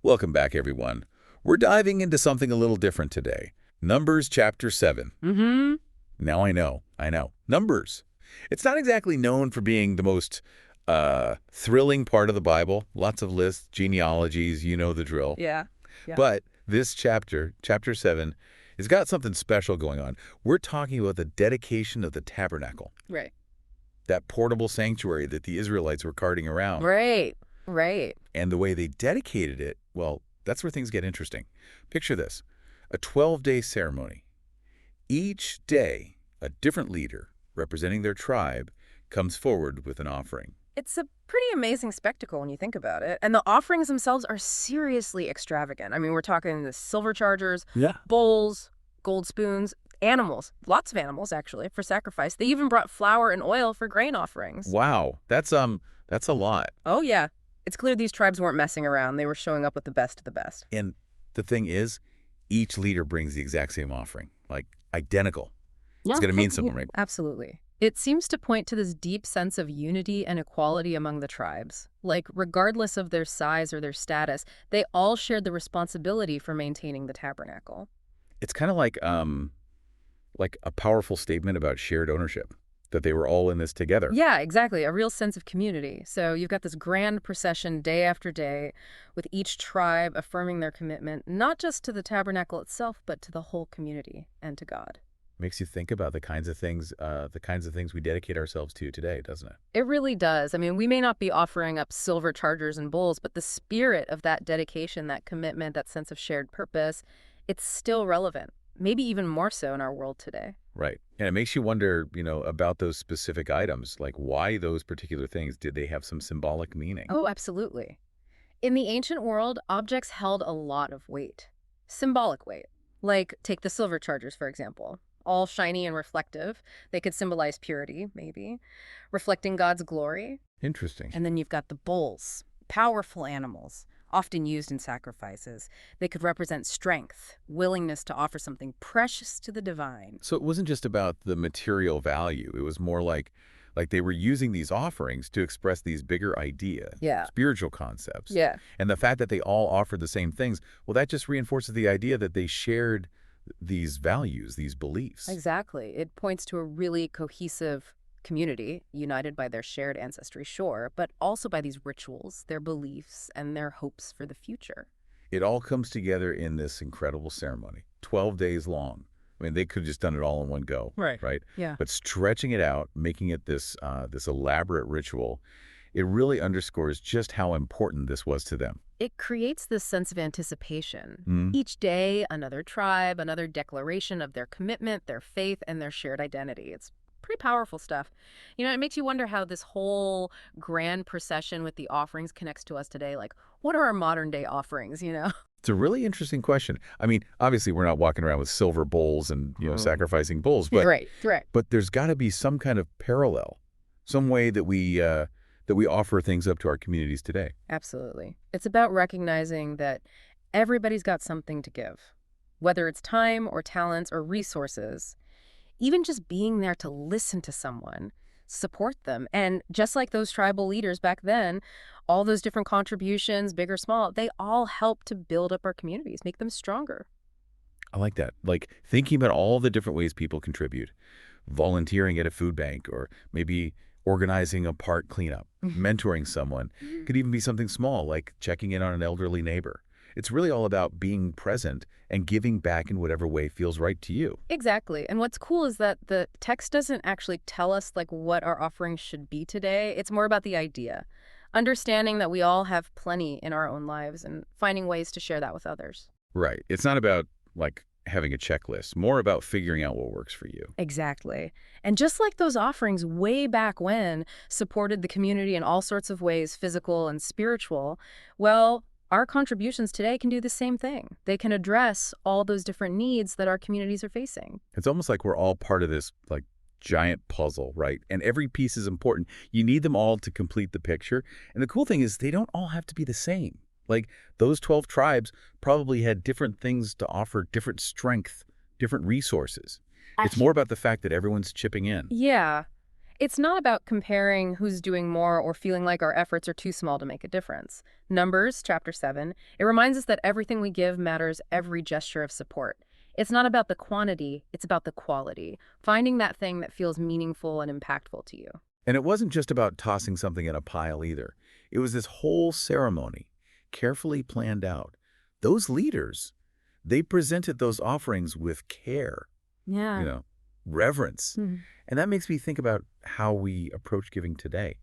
Welcome back, everyone. We're diving into something a little different today. Numbers chapter 7. Mm-hmm. Now I know. Numbers. It's not exactly known for being the most thrilling part of the Bible. Lots of lists, genealogies, you know the drill. Yeah. Yeah. But this chapter, chapter 7, has got something special going on. We're talking about the dedication of the tabernacle, Right. that portable sanctuary that the Israelites were carting around. Right. Right. And the way they dedicated it, well, that's where things get interesting. Picture this, a 12-day ceremony. Each day, a different leader representing their tribe comes forward with an offering. It's a pretty amazing spectacle when you think about it. And the offerings themselves are seriously extravagant. I mean, we're talking the silver chargers, Yeah. bowls, gold spoons, animals, lots of animals, actually, for sacrifice. They even brought flour and oil for grain offerings. Wow, that's a lot. Oh, yeah. It's clear these tribes weren't messing around. They were showing up with the best of the best. And the thing is, each leader brings the exact same offering, like identical. It's going to mean something, right? Absolutely. It seems to point to this deep sense of unity and equality among the tribes. Like, regardless of their size or their status, they all shared the responsibility for maintaining the tabernacle. It's kind of like a powerful statement about shared ownership, that they were all in this together. Yeah, exactly. A real sense of community. So you've got this grand procession day after day with each tribe affirming their commitment, not just to the tabernacle itself, but to the whole community and to God. Makes you think about the kinds of things we dedicate ourselves to today, doesn't it? It really does. I mean, we may not be offering up silver chargers and bowls, but the spirit of that dedication, that commitment, that sense of shared purpose, it's still relevant, maybe even more so in our world today. Right. And it makes you wonder, about those specific items, like why those particular things, did they have some symbolic meaning? Oh, absolutely. In the ancient world, objects held a lot of weight, symbolic weight. Like, take the silver chargers, for example. All shiny and reflective. They could symbolize purity, maybe, reflecting God's glory. Interesting. And then you've got the bowls, powerful animals, often used in sacrifices. They could represent strength, willingness to offer something precious to the divine. So it wasn't just about the material value. It was more like they were using these offerings to express these bigger ideas, Yeah. spiritual concepts. Yeah. And the fact that they all offered the same things, well, that just reinforces the idea that they shared these values, these beliefs. Exactly. It points to a really cohesive community, united by their shared ancestry, sure, but also by these rituals, their beliefs, and their hopes for the future. It all comes together in this incredible ceremony, 12 days long. I mean, they could have just done it all in one go, right? Yeah. But stretching it out, making it this elaborate ritual, it really underscores just how important this was to them. It creates this sense of anticipation. Mm. Each day, another tribe, another declaration of their commitment, their faith, and their shared identity. It's pretty powerful stuff. It makes you wonder how this whole grand procession with the offerings connects to us today. Like, what are our modern day offerings? It's a really interesting question. I mean, obviously, we're not walking around with silver bowls and, sacrificing bulls, but Right. but there's got to be some kind of parallel, some way that we offer things up to our communities today. Absolutely. It's about recognizing that everybody's got something to give, whether it's time or talents or resources. Even just being there to listen to someone, support them. And just like those tribal leaders back then, all those different contributions, big or small, they all help to build up our communities, make them stronger. I like that. Like thinking about all the different ways people contribute, volunteering at a food bank, or maybe organizing a park cleanup, mentoring someone. Could even be something small, like checking in on an elderly neighbor. It's really all about being present and giving back in whatever way feels right to you. Exactly. And what's cool is that the text doesn't actually tell us like what our offerings should be today. It's more about the idea, understanding that we all have plenty in our own lives and finding ways to share that with others. Right. It's not about like having a checklist, more about figuring out what works for you. Exactly. And just like those offerings way back when supported the community in all sorts of ways, physical and spiritual, well, our contributions today can do the same thing. They can address all those different needs that our communities are facing. It's almost like we're all part of this like giant puzzle, right? And every piece is important. You need them all to complete the picture. And the cool thing is they don't all have to be the same. Like those 12 tribes probably had different things to offer, different strength, different resources. It's more about the fact that everyone's chipping in. Yeah. It's not about comparing who's doing more or feeling like our efforts are too small to make a difference. Numbers, chapter 7, it reminds us that everything we give matters, every gesture of support. It's not about the quantity, it's about the quality. Finding that thing that feels meaningful and impactful to you. And it wasn't just about tossing something in a pile either. It was this whole ceremony, carefully planned out. Those leaders, they presented those offerings with care, you Yeah. know, reverence. And that makes me think about how we approach giving today.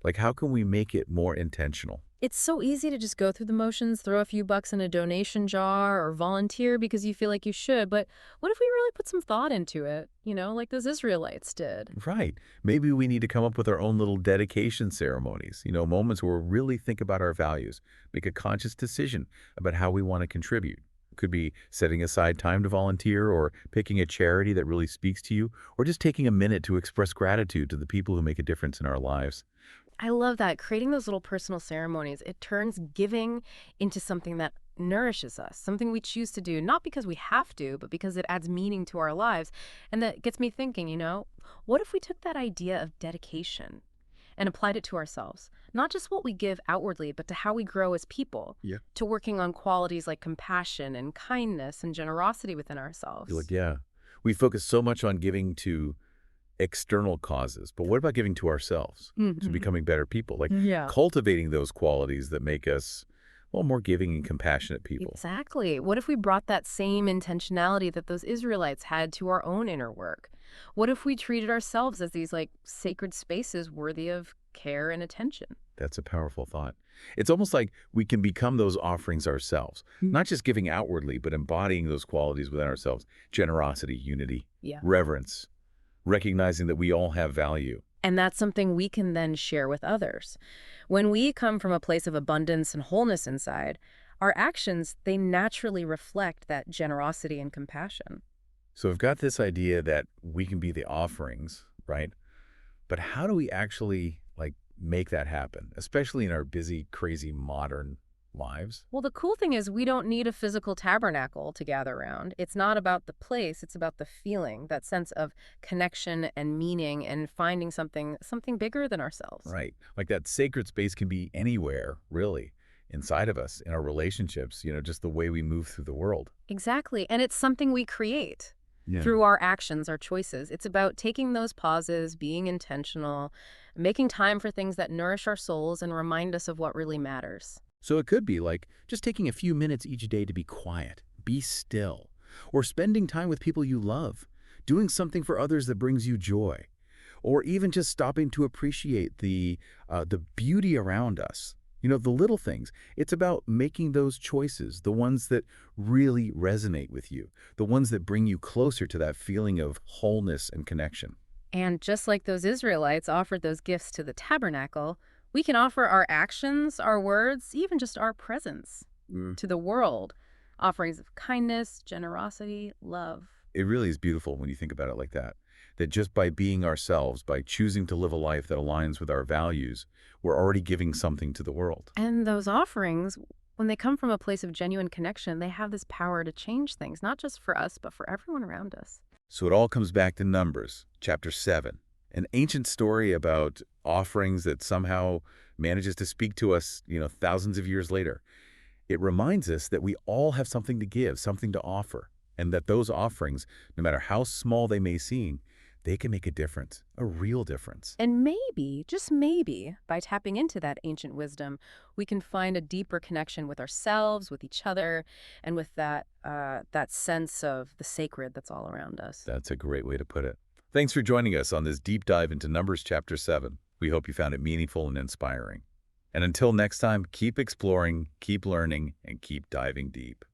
Like, how can we make it more intentional? It's so easy to just go through the motions, throw a few bucks in a donation jar, or volunteer because you feel like you should. But what if we really put some thought into it? Like those Israelites did. Right. Maybe we need to come up with our own little dedication ceremonies, moments where we really think about our values, make a conscious decision about how we want to contribute. Could be setting aside time to volunteer or picking a charity that really speaks to you, or just taking a minute to express gratitude to the people who make a difference in our lives. I love that. Creating those little personal ceremonies, it turns giving into something that nourishes us, something we choose to do, not because we have to, but because it adds meaning to our lives. And that gets me thinking, what if we took that idea of dedication and applied it to ourselves? Not just what we give outwardly, but to how we grow as people, Yeah. to working on qualities like compassion and kindness and generosity within You're like, ourselves. yeah, we focus so much on giving to external causes, but what about giving to ourselves, to becoming better people, like Yeah. cultivating those qualities that make us, well, more giving and compassionate people? Exactly. What if we brought that same intentionality that those Israelites had to our own inner work? What if we treated ourselves as these sacred spaces worthy of care and attention? That's a powerful thought. It's almost like we can become those offerings ourselves, not just giving outwardly, but embodying those qualities within ourselves: generosity, unity, Yeah. reverence, recognizing that we all have value. And that's something we can then share with others. When we come from a place of abundance and wholeness inside, our actions, they naturally reflect that generosity and compassion. So I've got this idea that we can be the offerings, right? But how do we actually make that happen, especially in our busy, crazy modern lives? Well, the cool thing is we don't need a physical tabernacle to gather around. It's not about the place, it's about the feeling, that sense of connection and meaning and finding something bigger than ourselves. Right. Like that sacred space can be anywhere, really, inside of us, in our relationships, just the way we move through the world. Exactly. And it's something we create Yeah. through our actions, our choices. It's about taking those pauses, being intentional, making time for things that nourish our souls and remind us of what really matters. So it could be like just taking a few minutes each day to be quiet, be still, or spending time with people you love, doing something for others that brings you joy, or even just stopping to appreciate the beauty around us. The little things. It's about making those choices, the ones that really resonate with you, the ones that bring you closer to that feeling of wholeness and connection. And just like those Israelites offered those gifts to the tabernacle, we can offer our actions, our words, even just our presence Mm. to the world, offerings of kindness, generosity, love. It really is beautiful when you think about it like that. That just by being ourselves, by choosing to live a life that aligns with our values, we're already giving something to the world. And those offerings, when they come from a place of genuine connection, they have this power to change things, not just for us, but for everyone around us. So it all comes back to Numbers, chapter 7, an ancient story about offerings that somehow manages to speak to us, thousands of years later. It reminds us that we all have something to give, something to offer, and that those offerings, no matter how small they may seem, they can make a difference, a real difference. And maybe, just maybe, by tapping into that ancient wisdom, we can find a deeper connection with ourselves, with each other, and with that sense of the sacred that's all around us. That's a great way to put it. Thanks for joining us on this deep dive into Numbers chapter 7. We hope you found it meaningful and inspiring. And until next time, keep exploring, keep learning, and keep diving deep.